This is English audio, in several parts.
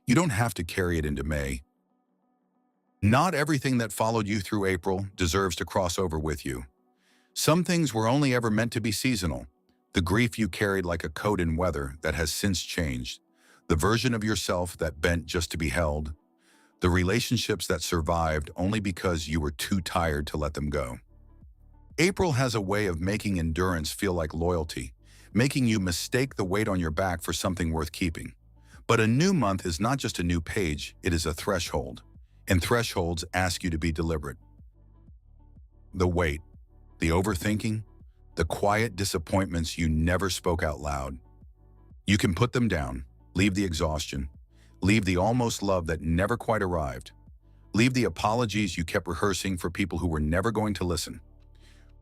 You don't have to carry it into May. Not everything that followed you through April deserves to cross over with you. Some things were only ever meant to be seasonal. The grief you carried like a coat in weather that has since changed. The version of yourself that bent just to be held. The relationships that survived only because you were too tired to let them go. April has a way of making endurance feel like loyalty, making you mistake the weight on your back for something worth keeping. But a new month is not just a new page, it is a threshold. And thresholds ask you to be deliberate. The weight, the overthinking, the quiet disappointments you never spoke out loud. You can put them down, leave the exhaustion, leave the almost love that never quite arrived, leave the apologies you kept rehearsing for people who were never going to listen.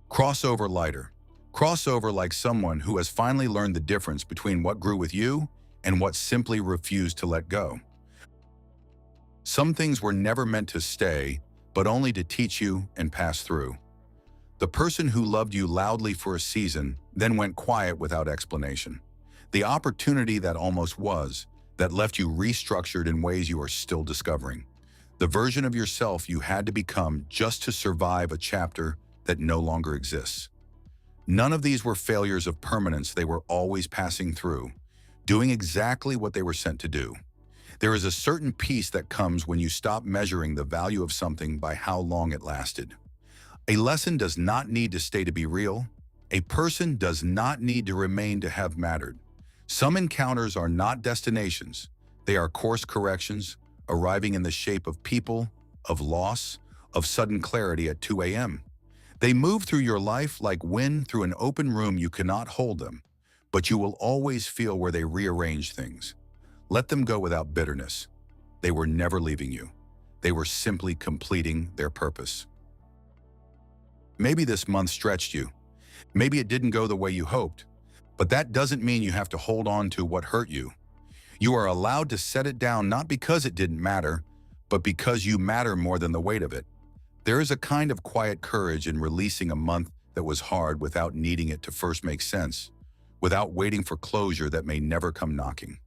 Cross over lighter. Cross over like someone who has finally learned the difference between what grew with you and what simply refused to let go. Some things were never meant to stay, but only to teach you and pass through. The person who loved you loudly for a season, then went quiet without explanation. The opportunity that almost was, that left you restructured in ways you are still discovering. The version of yourself you had to become just to survive a chapter that no longer exists. None of these were failures of permanence, they were always passing through, doing exactly what they were sent to do. There is a certain peace that comes when you stop measuring the value of something by how long it lasted. A lesson does not need to stay to be real. A person does not need to remain to have mattered. Some encounters are not destinations. They are course corrections, arriving in the shape of people, of loss, of sudden clarity at 2 a.m. They move through your life like wind through an open room. You cannot hold them, but you will always feel where they rearrange things. Let them go without bitterness. They were never leaving you. They were simply completing their purpose. Maybe this month stretched you. Maybe it didn't go the way you hoped, but that doesn't mean you have to hold on to what hurt you. You are allowed to set it down not because it didn't matter, but because you matter more than the weight of it. There is a kind of quiet courage in releasing a month that was hard without needing it to first make sense, without waiting for closure that may never come knocking.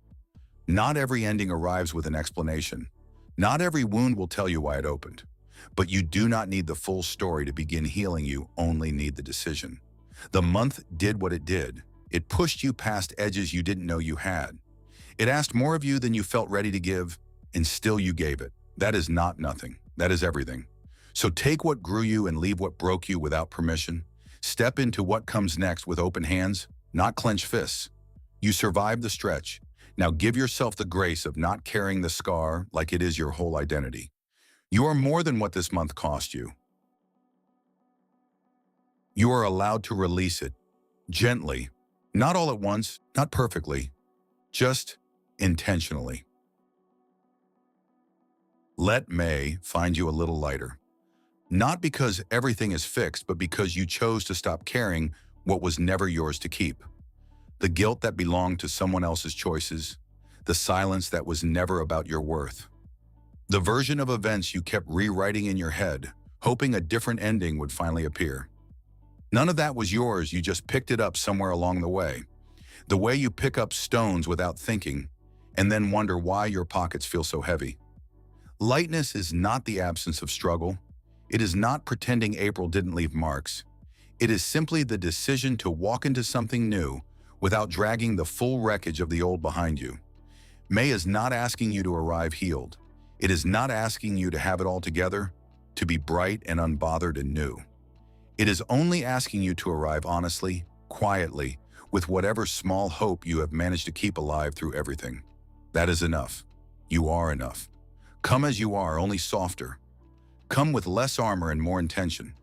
Not every ending arrives with an explanation. Not every wound will tell you why it opened. But you do not need the full story to begin healing, you only need the decision. The month did what it did. It pushed you past edges you didn't know you had. It asked more of you than you felt ready to give, and still you gave it. That is not nothing. That is everything. So take what grew you and leave what broke you without permission. Step into what comes next with open hands, not clenched fists. You survived the stretch. Now give yourself the grace of not carrying the scar like it is your whole identity. You are more than what this month cost you. You are allowed to release it, gently, not all at once, not perfectly, just intentionally. Let May find you a little lighter. Not because everything is fixed, but because you chose to stop carrying what was never yours to keep. The guilt that belonged to someone else's choices, the silence that was never about your worth. The version of events you kept rewriting in your head, hoping a different ending would finally appear. None of that was yours, you just picked it up somewhere along the way. The way you pick up stones without thinking, and then wonder why your pockets feel so heavy. Lightness is not the absence of struggle. It is not pretending April didn't leave marks. It is simply the decision to walk into something new without dragging the full wreckage of the old behind you. May is not asking you to arrive healed. It is not asking you to have it all together, to be bright and unbothered and new. It is only asking you to arrive honestly, quietly, with whatever small hope you have managed to keep alive through everything. That is enough. You are enough. Come as you are, only softer. Come with less armor and more intention.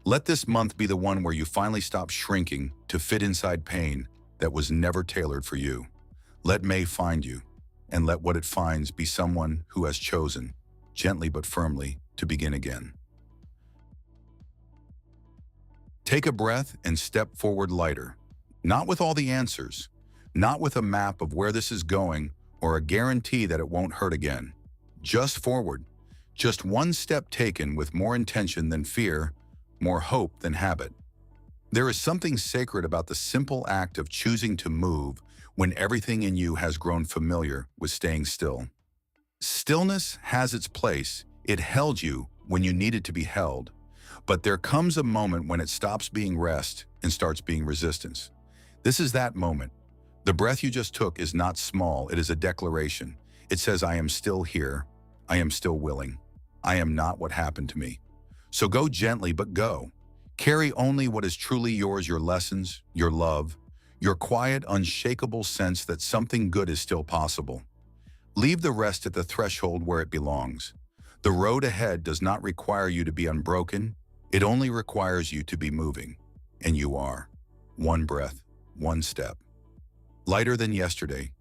Let this month be the one where you finally stop shrinking to fit inside pain that was never tailored for you. Let May find you, and let what it finds be someone who has chosen, gently but firmly, to begin again. Take a breath and step forward lighter, not with all the answers, not with a map of where this is going or a guarantee that it won't hurt again. Just forward, just one step taken with more intention than fear, more hope than habit. There is something sacred about the simple act of choosing to move when everything in you has grown familiar with staying still. Stillness has its place. It held you when you needed to be held. But there comes a moment when it stops being rest and starts being resistance. This is that moment. The breath you just took is not small, it is a declaration. It says, I am still here. I am still willing. I am not what happened to me. So go gently, but go. Carry only what is truly yours, your lessons, your love, your quiet, unshakable sense that something good is still possible. Leave the rest at the threshold where it belongs. The road ahead does not require you to be unbroken. It only requires you to be moving. And you are. One breath, one step. Lighter than yesterday,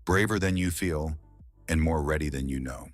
braver than you feel, and more ready than you know.